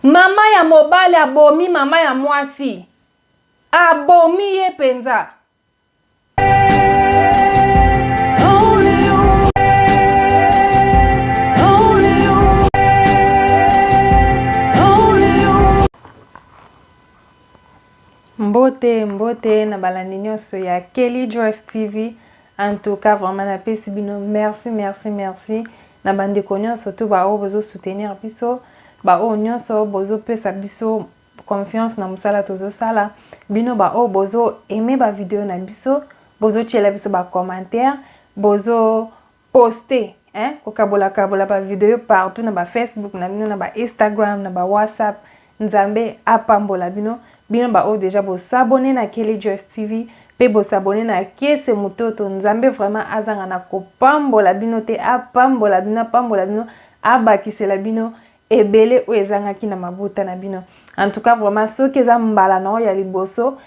Mama ya mobali abomi mama ya mwasi. Abomi ye penza. Mbote na balandi nyonso ya Kelly Joyce TV. En tout cas vraiment na pesi bino merci na bandeko nyonso to ba o bozo soutenir biso ba o nyonso bozo pesa biso confiance na musala tozo sala bino ba o bozo aimer ba vidéo na biso bozo chela biso ba commentaire bozo poster ko kabola ba vidéo partout na ba Facebook na bino na ba Instagram na ba WhatsApp nzambe apambola bino ba o déjà bo s'abonner na Kelly Joyce TV pe bo s'abonner na Kese Mutoto nzambe vraiment azanga na kopambola bino te apambola bino abakisela bino ebele o ezanga ki na mabuta na bino. En tout cas vraiment soki eza mbala na ya liboso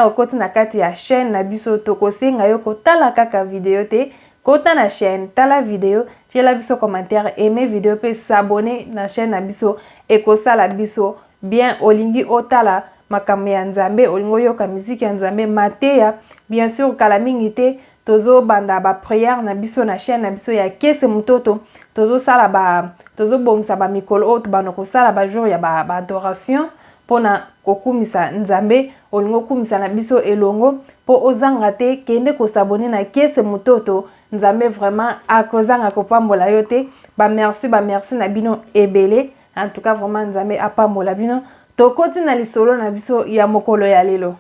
okoti na kati ya chaîne na biso to kosenga yo kotala kaka vidéo te kota na chaîne tala vidéo tiela biso commentaire aimer vidéo pe s'abonner na chaîne na biso ekosala biso bien olingi otala makambo ya nzambe olingo yoka muziki ya nzambe mateya bien sûr kala mingi te tozo banda ba prière na biso na chaîne na biso ya Kese Mutoto tozo sala tozo bongisa ba mikolo autre bano ko sala ba jour ya ba adoration pona kokumisa nzambe olingo kumisa na biso elongo po ozanga te kende ko s'abonner na Kese Mutoto nzambe vraiment akozanga kopambola yo te ba merci na bino ebele. En tout cas vraiment nzambe apambola bino. Tokoti na lisolo na biso ya mokolo ya lelo.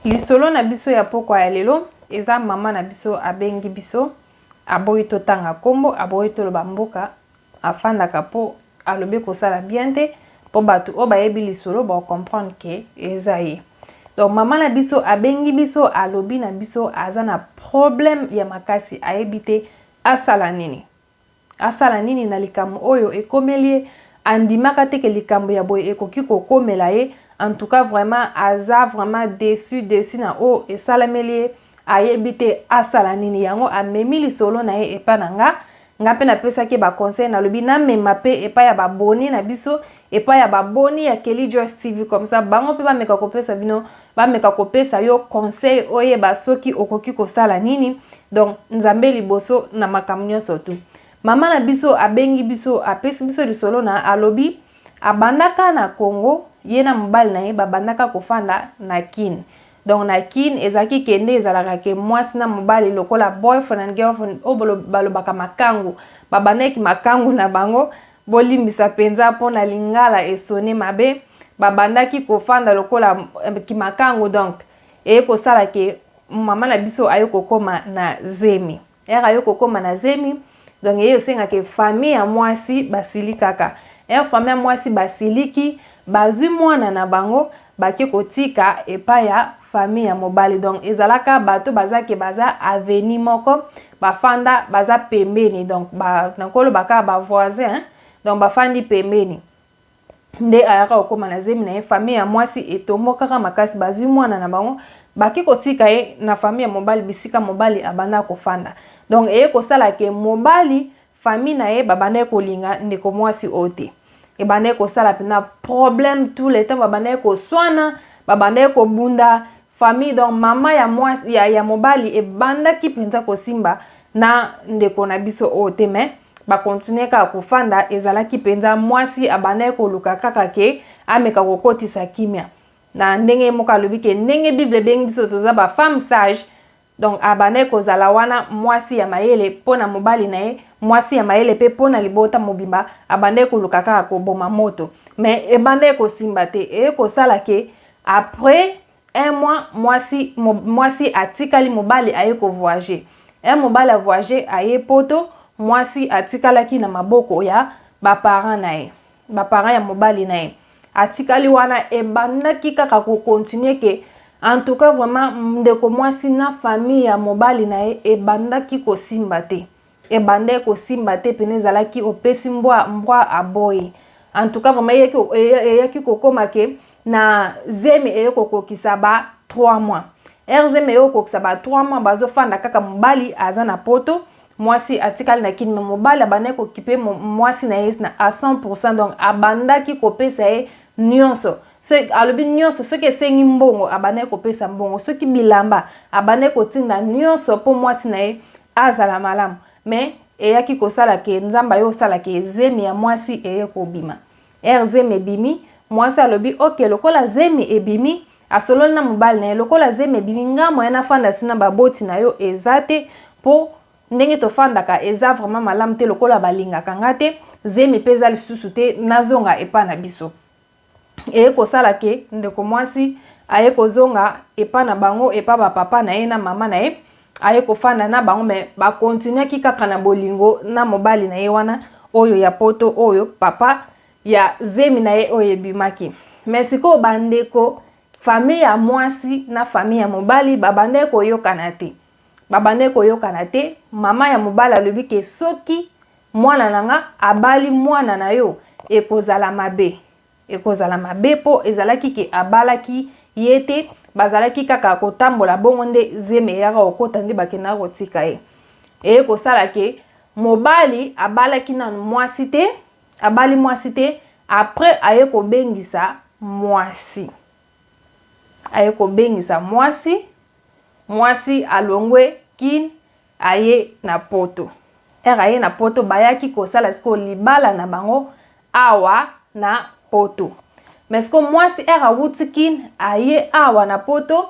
Lisolo na biso ya pokwa ya lelo eza mama na biso abengi biso aboyi totanga kombo aboyi toloba mboka afandaka po alobi kosala bien te po batu o bayebi lisolo ba comprendre que eza ye. Donc mama na biso abengi biso alobi na biso aza na problème ya makasi ayebi te asala nini. Asala nini na likambo oyo ekomelie andimaka te ke likambo ya boye ekoki kokomela ye. En tout cas vraiment aza vraiment déçu na o esalameli ayebi te asala nini yango amemi lisolo na ye epa na nga pe na pesa ke ba conseil na lobi na mema pe epa ya baboni na biso epa ya baboni ya Kelly Joyce TV comme ça bango pe ba meka kopesa bino ba meka kopesa yo conseil oye ba soki okoki kosala nini. Donc nzambe liboso na makambo nyonso tu. Mama na biso abengi biso apesi biso lisolo na alobi abandaka na Congo ye na mobali na ye babandaka kofanda na Kin. Donc na Kin ezaki kende ezalaka ke mwasi na mobali lokola boyfriend and girlfriend o balobaka makangu babandaki makangu na bango bolimbisa penza po na lingala esone mabe babandaki kofanda lokola ki makangu. Donc kosala ke mama na biso ayoko koma na zemi ayoko koma na zemi. Donc osenga ke famille ya mwasi basili kaka famille ya mwasi basiliki bazwi mwana na bango baki kotika epa ya famille ya mobali. Donc ezalaka bato bazake baza aveni moko bafanda baza pembeni. Donc nakolo baka ba voisin donc bafandi pembeni nde ayaka okoma na zemi na ye famille ya mwasi etombo kaka makasi bazwi mwana na bango baki kotika ye na famille ya mobali bisika mobali abanda kofanda. Donc kosala ke mobali famille na ye babanda kolinga ndeko mwasi ote ebanda kosala pena problème tout le temps babanda koswana babanda kobunda famille. Donc mama ya mwasi ya mobali ebanda ki penza kosimba na ndeko na biso ote mais ba continuer ka kofanda ezala ki penza mwasi abanda koluka kaka ke ameka kokotisa kimia na ndenge moka lobi ke ndenge bible bengi biso toza ba femme sage. Donc abane kozala wana mwasi ya mayele pona mobali na ye mwasi ya mayele pe pona libota mobimba abande koluka kaka koboma moto mais ebande kosimba te kosala ke après un mois mwasi atikali mobali aye ko voyager mobali a voyager aye poto mwasi atikalaki na maboko ya ba parents na ye ba parents ya mobali na ye atikali wana ebandaki kaka ko continuer ke. En tout cas vraiment ndeko mwasi na famille ya mobali na ye ebandaki kosimba te ebande kosimba te pene zalaki opesi mbwa aboyi. En tout cas vraiment yeki kokoma ke na zemi kokokisa ba 3 mois zemi kokokisa ba 3 mois bazofanda kaka mobali aza na poto mwasi atikali na kini, mobali abandaki kokipe mwasi na ye à 100%. Donc abandaki kopesa ye nyonso. So alobi nyonso soki esengi mbongo abandaki kopesa mbongo, soki bilamba abandaki kotinda nyonso po mwasi na ye azala malamu. Mais eyaki kosala ke nzamba yo sala ke zemi ya mwasi eye kobima. Zemi ebimi, mwasi alobi ok lokola zemi ebimi, asololi na mobali na ye lokola zemi ebimi ngamo yana fanda suna baboti na yo ezate po ndenge tofandaka eza vraiment malamu te lokola balingaka nga te, zemi peza lisusu te nazonga epa na biso. Eye kosala ke ndeko mwasi aye kozonga epa na bango epa ba papa na ye na mama na ye, aye kofanda na bango me ba continuer ki kaka na bolingo na mobali na ye wana oyo ya poto oyo papa ya zemi na ye oyo ebimaki. Mais siko bandeko famille ya mwasi na famille ya mobali babande koyokana te. Babande koyokana te, mama ya mobali alobi ke soki mwana nanga abali mwana na yo ekozala mabe. Ekozala mabe po ezalaki ke abalaki yete bazalaki kaka kotambola bongo nde zemi yaka okota nde bakena kotika ye. Eye kosala ke mobali abalaki na mwasi te, abali mwasi te, après aye kobengisa mwasi. Aye kobengisa mwasi, mwasi alongwe kin aye na poto. Aye na poto bayaki kosala siko libala na bango awa na poto. Mais siko mwasi wuti kin aye awa na poto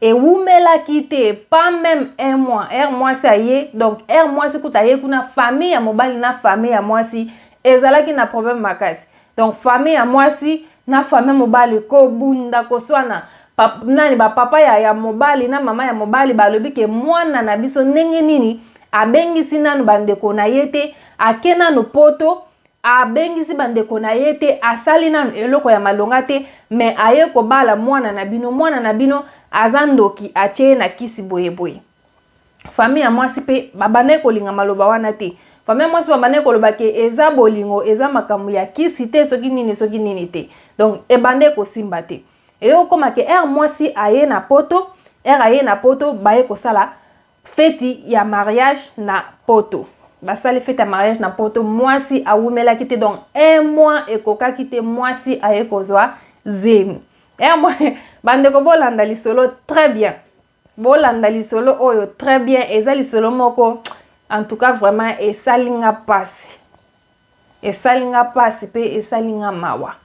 ewumela kite pas même un mois. Mwasi aye, donc mwasi kuta aye kuna famille ya mobali na famille ya mwasi ezalaki na problème makasi. Donc famille ya mwasi na famille mobali ko bunda koswana nani ba papa ya mobali na mama ya mobali balobi ke mwana na biso ndenge nini abengisi nanu bandeko na yete akena no poto abengisi bandeko na yete asali nanu eloko ya malonga te, mais aye ko bala mwana na bino azandoki ache na kisi boyeboye. Famille ya mwasi pe babane kolinga maloba wana te. Famille ya mwasi babane koloba ke eza bolingo eza makambo ya kisi te soki nini te. Donc ebande ko simba te. Eyo koma ke mwasi aye na poto, aye na poto baye kosala feti ya mariage na poto. Basali feti ya mariage na poto, mwasi awumela kite, donc un mois ekoka kite mwasi aye kozwa zemi. Bandeko bolanda lisolo très bien. Bolanda lisolo oyo très bien, eza lisolo moko en tout cas vraiment esalinga pasi. Esalinga pasi pe esalinga mawa.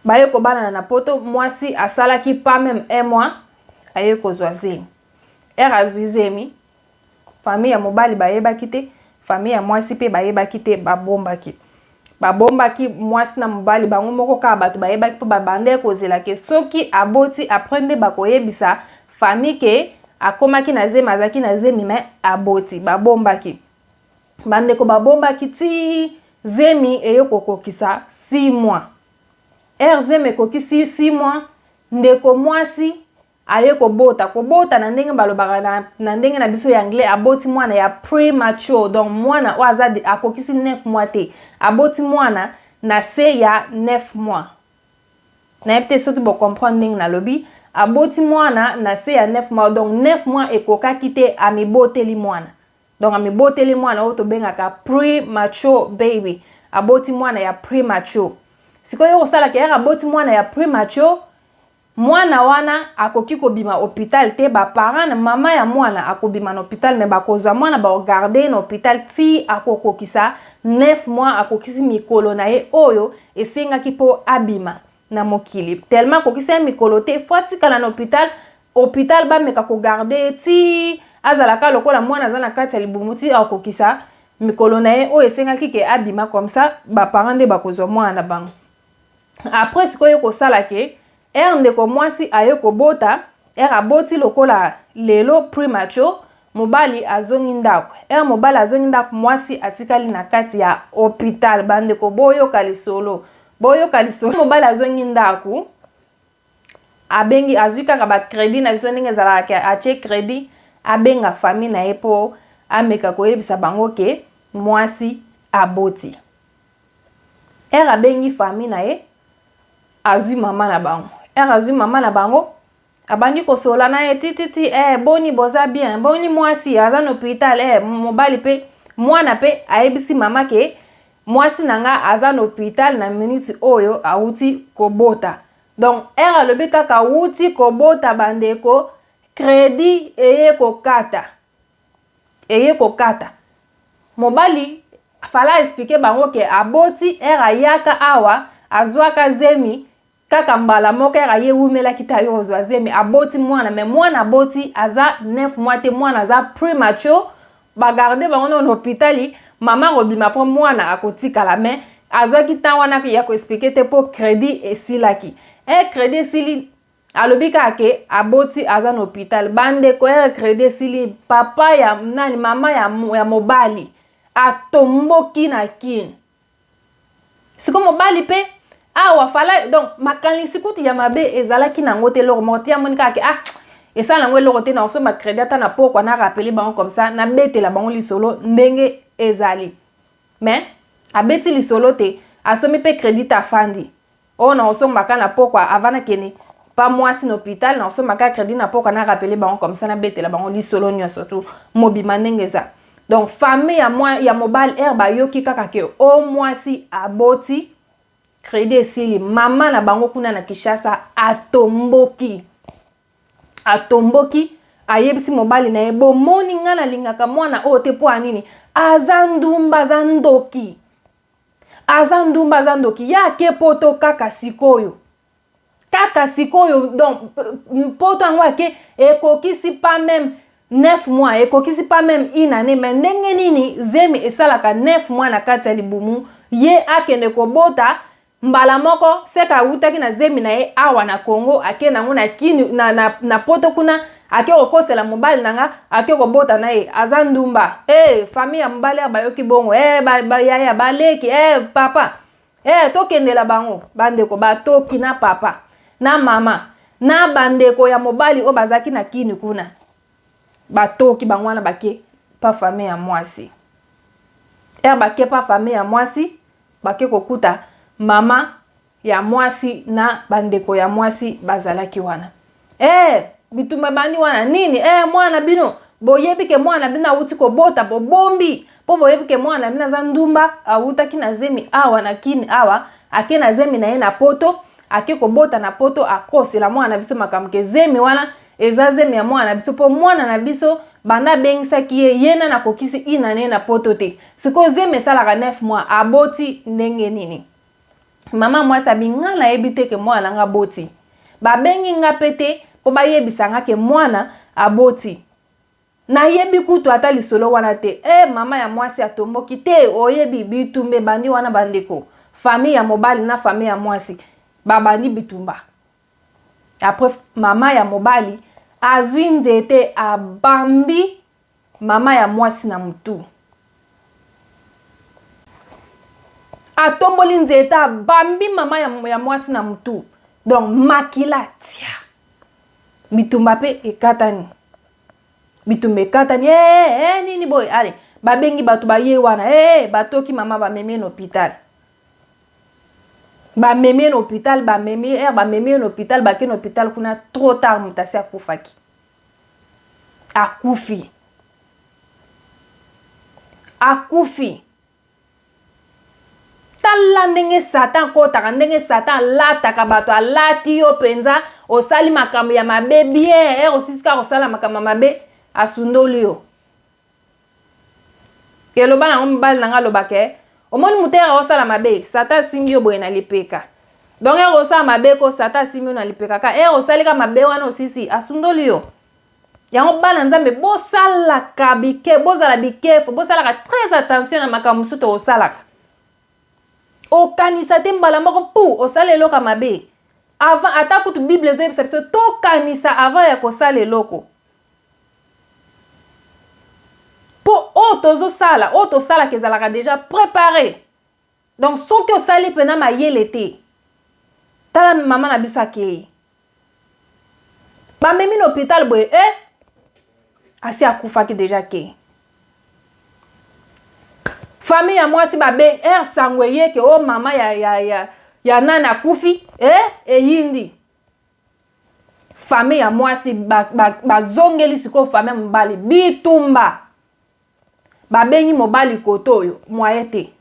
Baye ko bana na poto, mwasi asalaki pas même un mois aye kozwa zemi. Azwi zemi, famille ya mobali bayebaki te, famille ya mwasi pe bayebaki te, babombaki. Babombaki mwasi na mobali bango moko ka bato bayebaki po babande kozela ke soki aboti aprende bakoyebisa famille ke akomaki na zemi azaki na zemi me aboti. Babombaki. Bandeko babombaki ti zemi eyo kokokisa 6 mois. Zemi ekokisi 6 mois, ndeko mwasi aye kobota na ndenge balobaka na ndenge na biso ya anglais aboti mwana ya premature. Donc mwana wazadi akokisi 9 mois te, aboti mwana na se ya 9 mois. Na yepte soki bo comprendre ndenge na lobi aboti mwana na se ya 9 mois. Donc 9 mois ekokaki te amiboteli mwana. Donc amiboteli mwana oto bengaka premature baby. Aboti mwana ya premature. Sikoyo kosala ke aboti mwana ya premature, mwana wana akoki kobima hôpital te, ba parents na mama ya mwana akobima na hôpital, mais bakozwa mwana ba regarder na hôpital ti akokokisa 9 mois, akokisi mikolo na ye oyo esengaki po abima na mokili. Tellement akokisa mikolo te foti kala na hôpital ba meka ko garder ti azalaka lokola mwana azana kati ya libumuti akokisa mikolo na ye oyo esengaki ke abima, comme ça ba parents de bakozwa mwana na bango. Après sikoyo kosala ke ndeko mwasi aye kobota, aboti lokola lelo premature, mobali azongi ndako. Mobali azongi ndako, mwasi atikali na kati ya hôpital. Bandeko boyoka lisolo. Mobali azongi ndako, abengi azwi kaka ba credit na biso ndenge zalaka ache credit, abenga famille na ye po ameka koyebisa bango ke mwasi aboti. Abengi famille na ye, azwi mama na bango. Azwi mama na bango, abandi ko sola na ye tititi boni boza bien boni mwasi aza na hôpital mobali pe mwana pe ayebisi mama ke mwasi nanga aza na hôpital na minute oyo auti kobota. Donc alobi kaka auti kobota bandeko crédit eye kokata mobali fala expliquer bango ke aboti ayaka awa azwaka zemi kaka mbala moko ye wumela kita yo ozwa zemi aboti mwana mais mwana aboti aza 9 mois te mwana aza premature bagarde bango na hôpital mama robima po mwana akotikala mais azwaki temps wana ya ko expliquer te po crédit esilaki crédit sili alobi kaka aboti aza na hôpital bande ko crédit sili papa ya nani mama ya mobali atomboki na kini siko mobali pe awa fala donc makanisi kuti ya mabe ezalaki nango te loko moko te amoni kaka esa nango eloko te na osomba crédit ata na pokwa na rappeler bango comme ça na betela bango lisolo ndenge ezali mais abeti lisolo te asomi pe crédit afandi na osomba ka na pokwa avana kene pa mwasi na hôpital na osomba ka crédit na pokwa na rappeler bango comme ça na betela bango lisolo nyonso surtout mobima ndenge eza. Donc famille ya mobile bayoki kaka ke mwasi aboti crédit esili mama na bango kuna na Kishasa atomboki ayebisi mobali na ye bomoni nga na lingaka mwana oyo te po anini aza ndumba za ndoki ya ke poto kaka sikoyo donc poto yango ake ekokisi pas même 9 mois ekokisi pas même une année mais ndenge nini zemi esalaka 9 mois na kati ya libumu ye akende kobota mbala moko seka utaki na zemi na ye awa na Congo ake nango na kini na poto kuna ake okosela mobali nanga ake kobota na ye aza ndumba famille ya mobali bayoki bongo yaya baleki papa tokendela bango bandeko batoki na papa na mama na bandeko ya mobali o bazaki na kini kuna batoki bangwana bake pa famille ya mwasi bake pa famille ya mwasi bake kokuta mama ya mwasi na bandeko ya mwasi bazalaki wana bituma bani wana nini mwana bino boyebi ke mwana bino auti kobota bobombi po boyebi ke mwana bino za ndumba autaki na zemi awa na kini awa ake na zemi na ye na poto ake kobota na poto akosela mwana biso makamke zemi wana eza zemi ya mwana biso po mwana na biso banda bengisaki yena na kokisi inane na poto te siko zemi esalaka 9 mois aboti ndenge nini mama mwasi abinga na yebi te ke mwana nga boti babengi nga pete po bayebisa nga ke mwana aboti na yebi kutu ata lisolo wana te mama ya mwasi atomboki te oyebi bitumbe bandi wana bandeko famille ya mobali na famille ya mwasi babandi bitumba après mama ya mobali azwi nzete abambi mama ya mwasi na mutu atomboli nzete abambi mama ya mwasi na mutu donc makila tia bitumba pe ekatani bitumba ekatani nini boy ale babengi batu baye wana batoki mama bamemi na hôpital bamemi na hôpital bamemi na hôpital bake na hôpital kuna trop tard mutasi akufaki akufi tala ndenge satan kotaka ndenge satan lataka bato alati yo penza osali makambo ya mabe bien osisika kosala makambo ya mabe asundoli yo keloba na mbali nanga lobake omoni mutera osala mabe satan simbi yo boye na lipeka donc osala mabe ko satan simbi yo na lipeka ka osalika mabe wana osisi asundoli yo yango bana nzambe bosalaka bike bozala bikefo bosalaka très attention na makambo mususu osalaka okanisa te mbala moko pu osala eloko mabe avant ata kutu bible ezoyebisa biso tokanisa avant ya kosala eloko po oyo tosalaka ezalaka déjà préparé donc soki osali pena mayele te tala mama na biso akei bamemi na hôpital boye asi akufaki déjà kei famille ya mwasi babe sango yeke mama ya nana akufi eyindi famille ya mwasi bazongeli siko famille mobali bitumba babengi mobali kotoyo moyete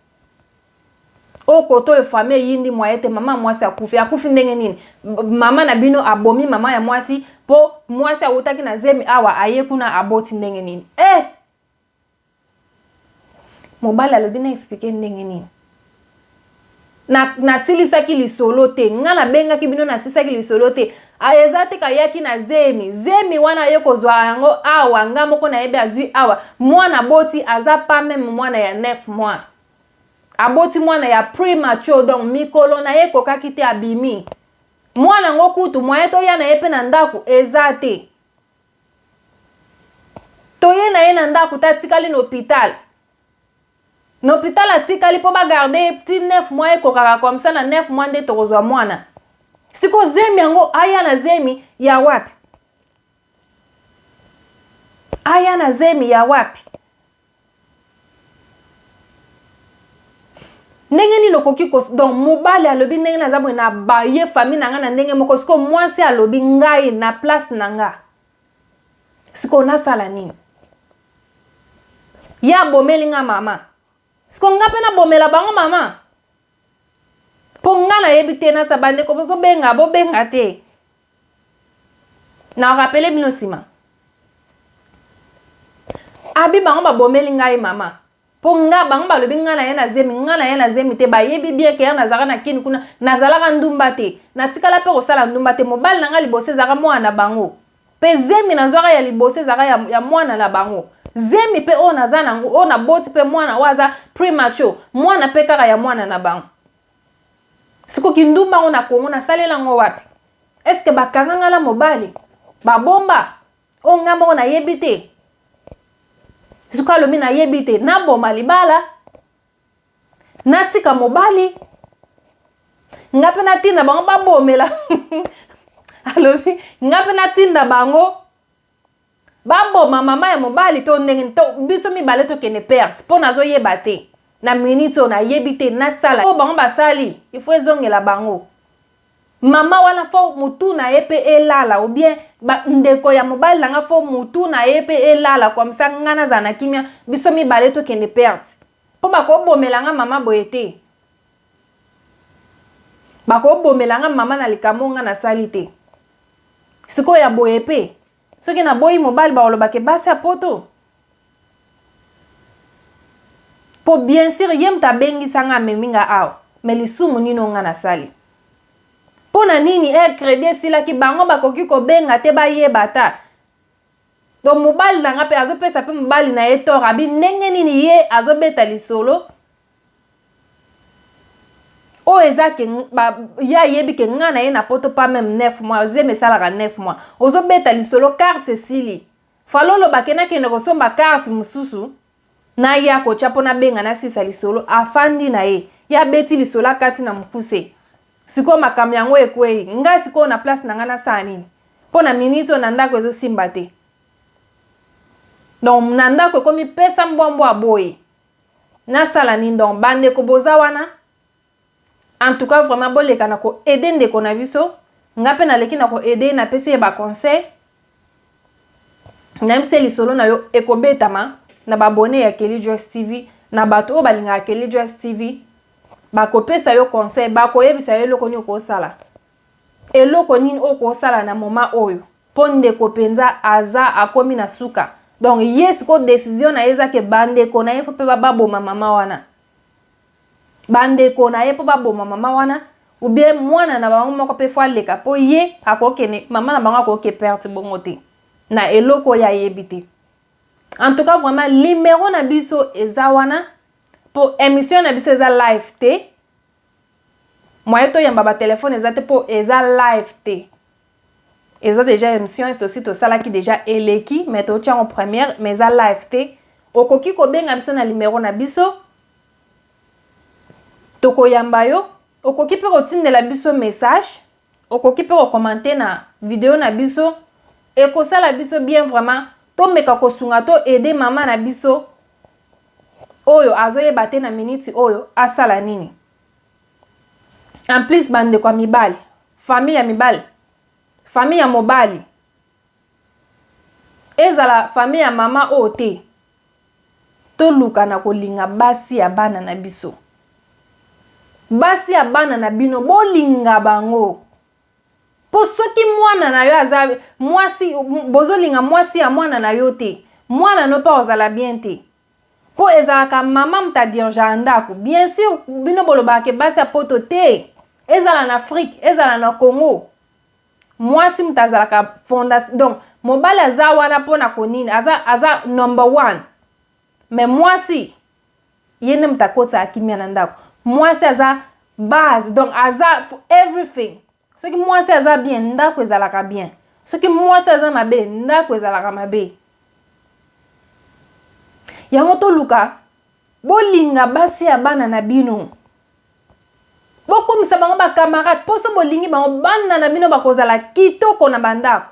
o kotoyo famille yindi moyete mama mwasi akufi ndenge nini mama na bino abomi mama ya mwasi po mwasi awutaki na zemi awa aye kuna aboti ndenge nini mobali alobi na expliquer ndenge nini na silisaki lisolo te nga na bengaki bino na silisaki lisolo te eza te kayaki na zemi wana ye kozwa yango awa nga moko na yebe azwi awa mwana boti aza pa meme mwana ya 9 mois aboti mwana ya premature donc mikolo na ye kokaki te abimi mwana ngo kutu mwa to ya na ye pe na ndaku eza te to ye na ye na ndaku ta tikali na hôpital atikali po ba garder petit 9 mois ekokaka comme ça na 9 mois nde tokozwa mwana siko zemi yango aya na zemi ya wapi ndenge nini okoki donc mobali alobi ndenge nazabwe na baye famille nanga na ndenge moko siko mwasi alobi ngai na place nanga siko nasala nini ya bomeli nga mama siko nga pe na bomela bango mama po nga na yebi te na sabande ko bozo benga te na rappele bino sima abi bango ba bomeli ngai mama po nga bango balobi nga na ye na zemi te bayebi bien ke na zaka na kini kuna nazalaka ndumba te natikala pe kosala ndumba te mobali na nga libose zaka mwana bango pe zemi nazwaka ya libose zaka ya mwana na bango zemi pe o naza nango o na boti pe mwana waza premature mwana pe kaka ya mwana na bango siko kindumba ngo na kongo na salela ngo wapi est-ce que bakanga la mobali babomba o ngamba ngo na yebite siko alobi na yebite na bomba libala natika mobali ngape na tinda bango babomela alobi ngape na tinda bango baboma mama ya mobali to ndenge to biso mibale to kene perte po nazo yeba te na minute na yebite na sala o bango basali il faut ezongela bango mama wana fo mutu na yepe elala ou bien ndeko ya mobali nanga fo mutu na yepe elala comme ça ngana zana kimia biso mibale to kene perte po bako bomelanga mama boyete bako bomelanga mama na likamonga na salite siko ya boyepe soki na boyi mobali ba olobake basi apoto po bien sûr yem ta bengi sanga meminga aw mais lisumu nino nga na sali pona nini credit sila ki bango bakoki ko benga te ba yeba ta do mobali nanga pe azopesa pe mobali na etor abi ndenge nini ye azobeta lisolo o ezake ya yebi ke nga na ye na poto pa même 9 mois zeme salaka 9 mois ozobeta lisolo carte sili falolo bakena kene kosomba carte mususu na ya ko chapo na benga na sisa lisolo afandi na ye ya beti lisolo kati na mukuse siko makambo yango ekwei nga siko na place na nga na sani po na minute na ndako ezo simba te donc na ndako komi pesa mbombo aboye na sala ni donc bande ko boza wana en tout cas vraiment boleka na ko aider ndeko na biso nga pe na leki na ko aider na pese ba conseil na mse lisolo na yo ekobetama na babone ya Kelly Joyce TV na bato o balinga Kelly Joyce TV bakopesa yo conseil bakoyebisa yo eloko nini okosala eloko nini okosala na moma oyo po ndeko penza aza akomi na suka donc yes ko décision na ezake bandeko na ye fo pe baboma mama wana bandeko na ye po baboma mama wana ou bien mwana na bango moko pe fo aleka po ye akokene mama na bango akoke perte bongo te na eloko ya yebite. En tout cas vraiment numéro na biso eza wana pour émission na biso eza live te moyen to yamba ba téléphone eza te po eza live te eza déjà émission et aussi to sala ki déjà eleki mais to tia en première mais eza live te okoki ko benga biso na numéro na biso toko yamba yo okoki pe ko tindela biso message okoki pe ko commenter na vidéo na biso et ko sala biso bien vraiment to meka ko sunga to aider mama na biso oyo azoye bate na minute oyo asala nini. En plus bande kwa mibali famille ya mibali famille ya mobali ezala famille ya mama ote to luka na kolinga basi ya bana na biso. Basi ya bana na bino bolinga bango. Po soki mwana na yo aza mwasi bozolinga mwasi ya mwana na yo te, mwana no pa ozala bien te. Po ezalaka mama muta dirija ndako. Bien sûr bino bolobaka ke basi ya poto te. Ezala na Afrique, ezala na Congo. Mwasi muta azalaka fondation. Donc mobali aza wana pona konini, aza number 1. Mais mwasi yene muta kota akimia na ndako. Mwasi aza base, donc aza for everything. Soki mwasi aza bien, ndako ezalaka bien. Soki mwasi aza mabe, ndako ezalaka mabe. Yango to luka bolinga basi ya bana na bino. Bokomisa bango ba camarade, poso bolingi bango bana na bino bakozala kitoko na bandako.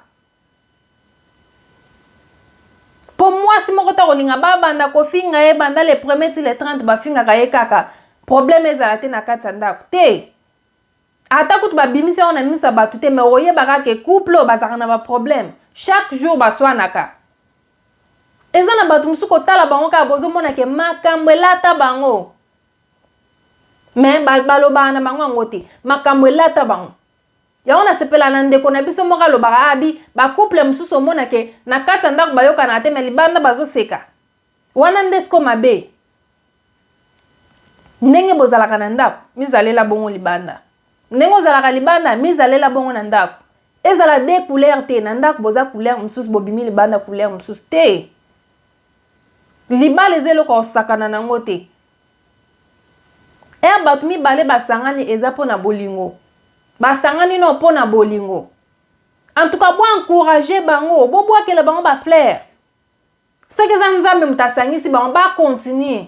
Po mwasi moko ta kolinga ba banda kofinga ye banda le premier ti le 30 ba finga ka ye kaka. Problème ezala te na kati ya ndako. Te. Ata kutu ba bimisi ona miso ba tuté mais oye baka ke couple bazaka na ba problème. Chaque jour ba swanaka. Eza na batu musuko tala bango ka bozo mona ke makambo elata bango. Mais baloba na bango ngote. Makambo elata bango. Ya ona sepela na ndeko na biso moka lobaka abi ba couple mususo mona ke na kati ya ndako bayoka na te mais libanda bazo seka. Wana ndesko mabe. Ndenge bozalaka na ndako, mizalela bongo libanda. Ndenge ozalaka libanda, mizalela bongo na ndako. Ezala de couleur te na ndako boza couleur mususu bobimi libanda couleur mususu te. Libala ezelo ko sakana nango te. Batu mibale basangani eza pona bolingo. Basangani no pona bolingo. En tout cas, bo encourager bango, bo boakela bango ba fleur. Soki eza nzambe mutasangisi bango ba continuer.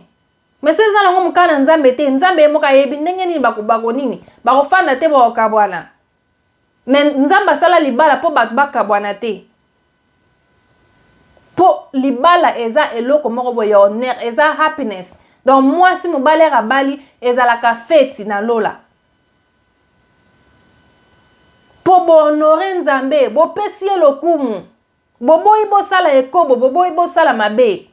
Mais so eza nango mukana nzambe te, nzambe moka yebi ndenge nini bakubako nini, bakofanda te bakabwana. Mais nzamba sala libala po batu bakabwana te. Po libala eza eloko moko boye honneur, eza happiness. Donc moi si mobali rabali eza la ka feti na lola. Po bo honorer nzambe, bo pesi lokumu. Bobo ibo sala ekobo, bobo ibo sala mabe.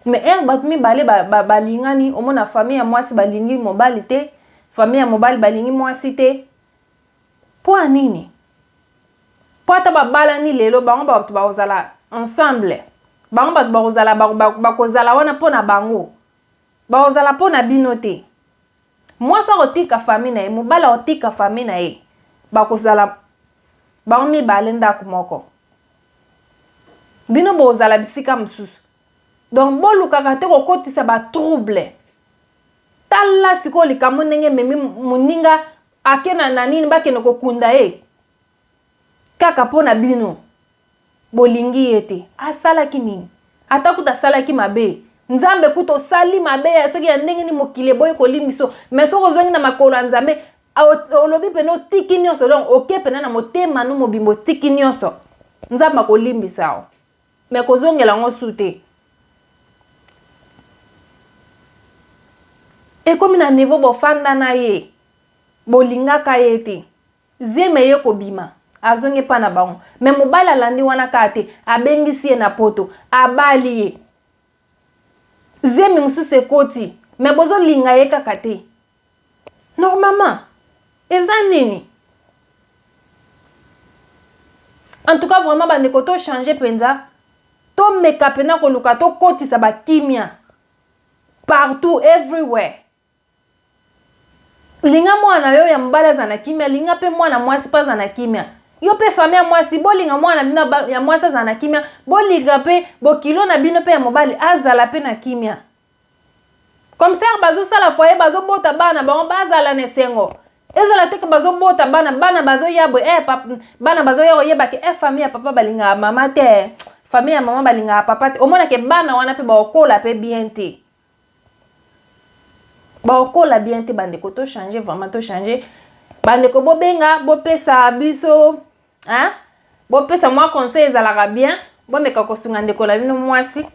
Mais bat mi balé balingani au mona famille ya mwasi balingi mobali te, famille ya mobali balingi mwasi te. Po anini? Po ata babala ni lelo bango batu bazala ensemble. Bango batu bazala bakozala wana pona bango. Bazala pona bino te. Mwasa otika famille na ye, mobala otika famille na ye. Bakozala bango mi balenda kumoko. Bino bozala bisika msusu. Donc bon lukaka te ko kotisa ba trouble. Tala siko likambo ndenge memi muninga akena na nini bakene ko kunda e. Kaka pona bino. Bolingi ete asala kinini. Atakuta sala ki mabe. Nzambe kuto sali mabe ya soki ya ndenge ni mokile boy ko limbiso. Mais soko zongi na makolo nzambe olobi peno tiki nyonso donc oke pena na motema no mobimbo tiki nyonso. Nzamba ko limbisa. Mais ko zongela ngo sute. Et comme na niveau bo fanda na ye bolinga ka yete zeme ye ko bima azonge pa na bango mais mobala landi wana kate abengisi na poto abali ye zeme mususu koti mais bozo linga ye kaka te normalement eza nini. En tout cas vraiment bande ko to changer penza to meka pena ko luka to koti sa ba kimia partout everywhere. Linga mwana yo ya mbala za na kimia, linga pe mwana mwasi pa za na kimia. Yo pe famia mwasi bo linga mwana bina ya mwasa za na kimia, bo liga pe bo kilo na bino pe ya mobali azala pe na kimia. Comme ça bazo sala foyer bazo bota bana ba bazala nesengo. Ezala te ke bazo bota bana bazo yabo bana bazo yeba ke famille ya papa balinga mama te, famille ya mama balinga papa te. Omona ke bana wana pe ba okola pe bien te. Ba okola bien te bande ko to changer vraiment to changer bande ko bobenga bo pesa biso hein bo pesa moi conseil ezalaka bien bo meka ko sunga ndeko la bino mwasi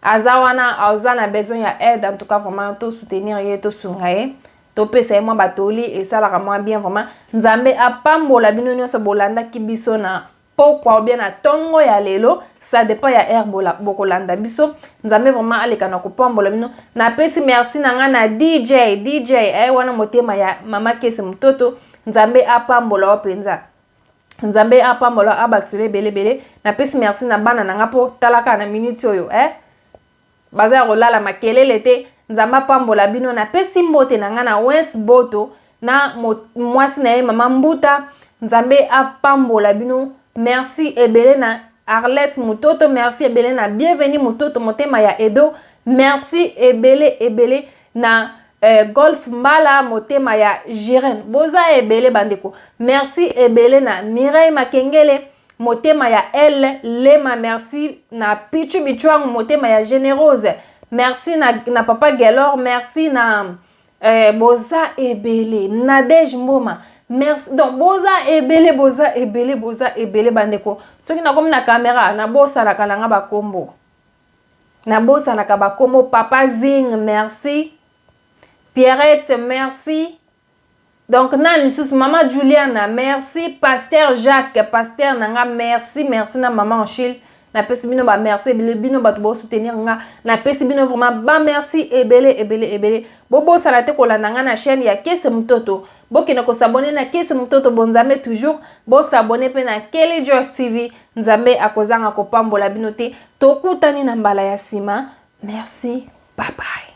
azawana azana besoin ya aide en tout cas vraiment to soutenir ye to sunga ye topesa ye mwa batoli esalaka mwa bien vraiment nzambe apambola bino nyonso bolandaki biso na pokwa ou bien na tongo ya lelo ça dépend ya air bokolanda biso nzambe vraiment aleka na kopambola bino napesi merci na nga na DJ wana motema ya mama Kese Mutoto nzambe apambola wapenza nzambe apambola abakisole belebele napesi merci na bana na nga po talaka na minute oyo baza ya kolala makelele te nzambe apambola bino napesi mbote na nga na Wes Boto na mwasi na ye mama Mbuta nzambe apambola bino merci ebele na Arlette Mutoto merci ebele na Bienvenue Mutoto motema ya Edo merci ebele na Golf Mbala motema ya Jiren boza ebele bandeko merci ebele na Mireille Makengele motema ya Elle Lema merci na Pichu Bichwang motema ya Générose merci na Papa Gelor merci na boza ebele Nadège Mboma merci donc boza ebele bandeko soki na komi na caméra na bosa la kalanga bakombo na bosa na kabakombo Papa Zing merci Pierrette merci donc na lisusu Maman Juliana merci Pasteur Jacques Pasteur nanga merci na Maman Achille na pesi bino ba merci bino bato bo soutenir nga na pesi bino vraiment ba merci ebele bobo sala te kolanda nga na chaîne ya Kese Mutoto bokina ko s'abonner na Kese Mutoto bonzambe toujours bo s'abonner pe na Kelly Joyce TV nzambe akozanga kopambola bino te tokutani na mbala ya sima merci bye bye.